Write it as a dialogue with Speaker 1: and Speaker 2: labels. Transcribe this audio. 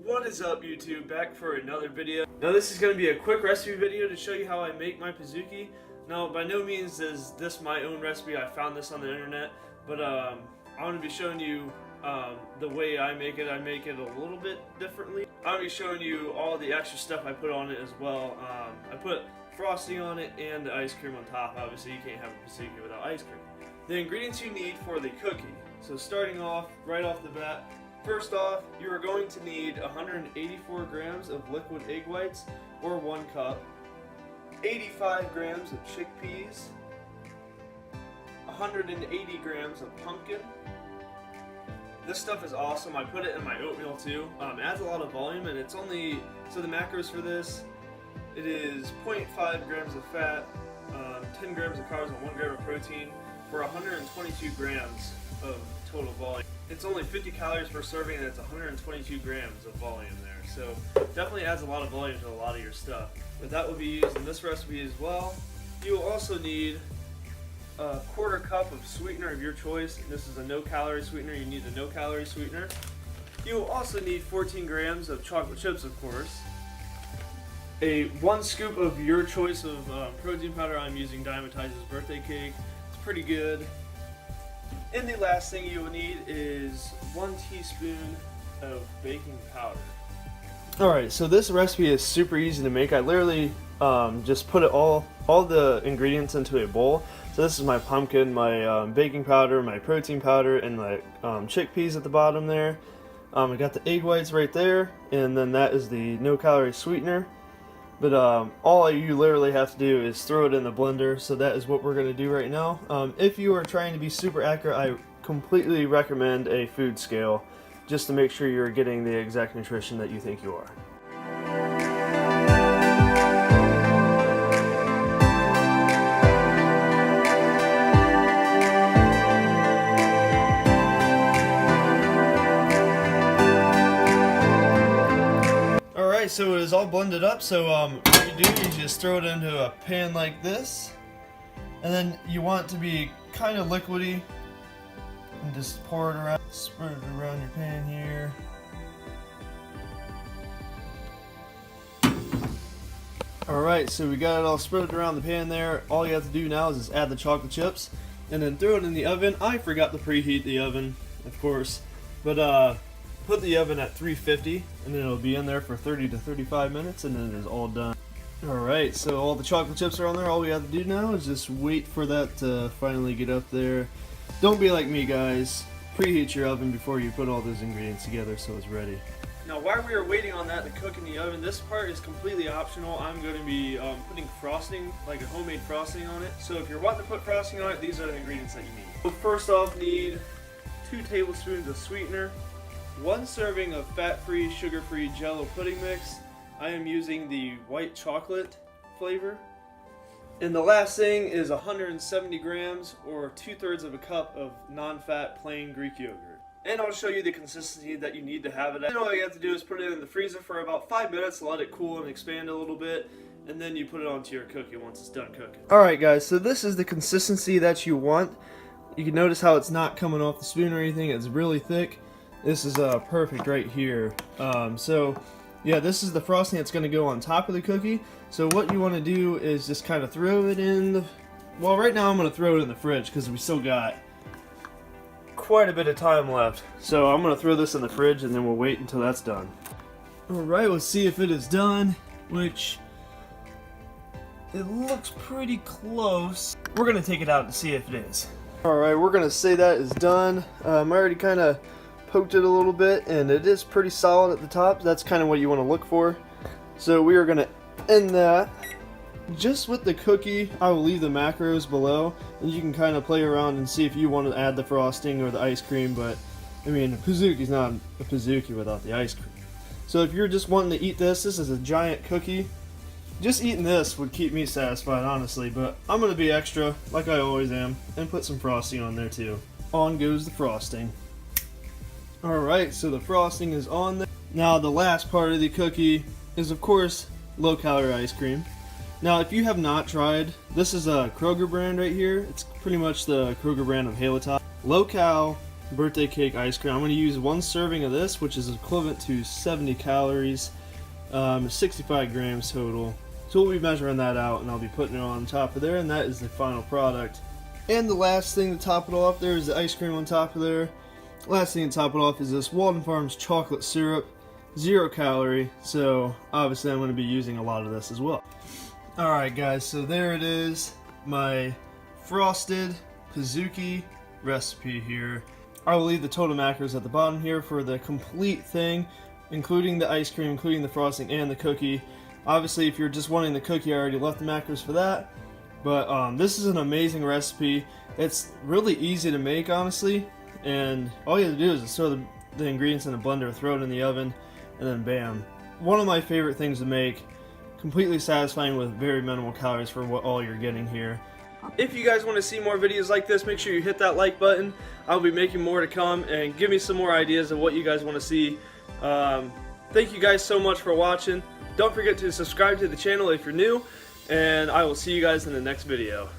Speaker 1: What is up, YouTube? Back for another video. Now this is going to be a quick recipe video to show you how I make my Pizookie. Now by no means is this my own recipe, I found this on the internet, but I'm going to be showing you the way I make it. I make it a little bit differently. I'm going to be showing you all the extra stuff I put on it as well. I put frosting on it and the ice cream on top. Obviously you can't have a Pizookie without ice cream. The ingredients you need for the cookie. So starting off, right off the bat, first off, you are going to need 184 grams of liquid egg whites, or 1 cup, 85 grams of chickpeas, 180 grams of pumpkin. This stuff is awesome. I put it in my oatmeal too. It adds a lot of volume, and it's only, so the macros for this, it is 0.5 grams of fat, 10 grams of carbs, and 1 gram of protein for 122 grams of total volume. It's only 50 calories per serving, and it's 122 grams of volume there. So definitely adds a lot of volume to a lot of your stuff. But that will be used in this recipe as well. You will also need a 1/4 cup of sweetener of your choice. This is a no-calorie sweetener. You need a no-calorie sweetener. You will also need 14 grams of chocolate chips, of course. 1 scoop of your choice of protein powder. I'm using Diamatize's birthday cake. It's pretty good. And the last thing you will need is 1 teaspoon of baking powder. Alright, so this recipe is super easy to make. I literally just put all the ingredients into a bowl. So this is my pumpkin, my baking powder, my protein powder, and my chickpeas at the bottom there. I got the egg whites right there, and then that is the no-calorie sweetener. But all you literally have to do is throw it in the blender, so that is what we're going to do right now. If you are trying to be super accurate, I completely recommend a food scale, just to make sure you're getting the exact nutrition that you think you are. So it is all blended up, so what you do is you just throw it into a pan like this, and then you want it to be kind of liquidy, and just pour it around, spread it around your pan here. Alright, so we got it all spread around the pan there. All you have to do now is just add the chocolate chips, and then throw it in the oven. I forgot to preheat the oven, of course, but put the oven at 350, and then it'll be in there for 30 to 35 minutes, and then it's all done. Alright, so all the chocolate chips are on there. All we have to do now is just wait for that to finally get up there. Don't be like me, guys. Preheat your oven before you put all those ingredients together so it's ready. Now while we are waiting on that to cook in the oven, this part is completely optional. I'm going to be putting frosting, like a homemade frosting on it. So if you're wanting to put frosting on it, these are the ingredients that you need. So first off, need 2 tablespoons of sweetener, 1 serving of fat-free, sugar-free Jell-O pudding mix. I am using the white chocolate flavor. And the last thing is 170 grams, or 2/3 of a cup of non-fat plain Greek yogurt. And I'll show you the consistency that you need to have it at. And all you have to do is put it in the freezer for about 5 minutes, let it cool and expand a little bit, and then you put it onto your cookie once it's done cooking. Alright guys, so this is the consistency that you want. You can notice how it's not coming off the spoon or anything. It's really thick. This is perfect right here. So yeah, this is the frosting that's going to go on top of the cookie. So what you want to do is just kind of throw it in the, well, right now I'm going to throw it in the fridge because we still got quite a bit of time left. So I'm going to throw this in the fridge, and then we'll wait until that's done. Alright, let's see if it is done, which it looks pretty close. We're going to take it out to see if it is. Alright, we're going to say that is done. I already kind of poked it a little bit, and it is pretty solid at the top. That's kind of what you want to look for. So we are going to end that. Just with the cookie, I will leave the macros below, and you can kind of play around and see if you want to add the frosting or the ice cream. But I mean, a Pizookie is not a Pizookie without the ice cream. So if you're just wanting to eat this is a giant cookie. Just eating this would keep me satisfied, honestly, but I'm going to be extra, like I always am, and put some frosting on there too. On goes the frosting. Alright, so the frosting is on there. Now the last part of the cookie is, of course, low-calorie ice cream. Now if you have not tried, this is a Kroger brand right here. It's pretty much the Kroger brand of Halotop. Low-cal, birthday cake ice cream. I'm going to use 1 serving of this, which is equivalent to 70 calories, 65 grams total. So we'll be measuring that out, and I'll be putting it on top of there, and that is the final product. And the last thing to top it off there is the ice cream on top of there. Last thing to top it off is this Walden Farms chocolate syrup, 0 calorie, so obviously I'm going to be using a lot of this as well. Alright guys, so there it is, my frosted Pizookie recipe here. I will leave the total macros at the bottom here for the complete thing, including the ice cream, including the frosting, and the cookie. Obviously, if you're just wanting the cookie, I already left the macros for that. But this is an amazing recipe. It's really easy to make, honestly. And all you have to do is just throw the ingredients in a blender, throw it in the oven, and then bam. One of my favorite things to make. Completely satisfying with very minimal calories for what all you're getting here. If you guys want to see more videos like this, make sure you hit that like button. I'll be making more to come, and give me some more ideas of what you guys want to see. Thank you guys so much for watching. Don't forget to subscribe to the channel if you're new, and I will see you guys in the next video.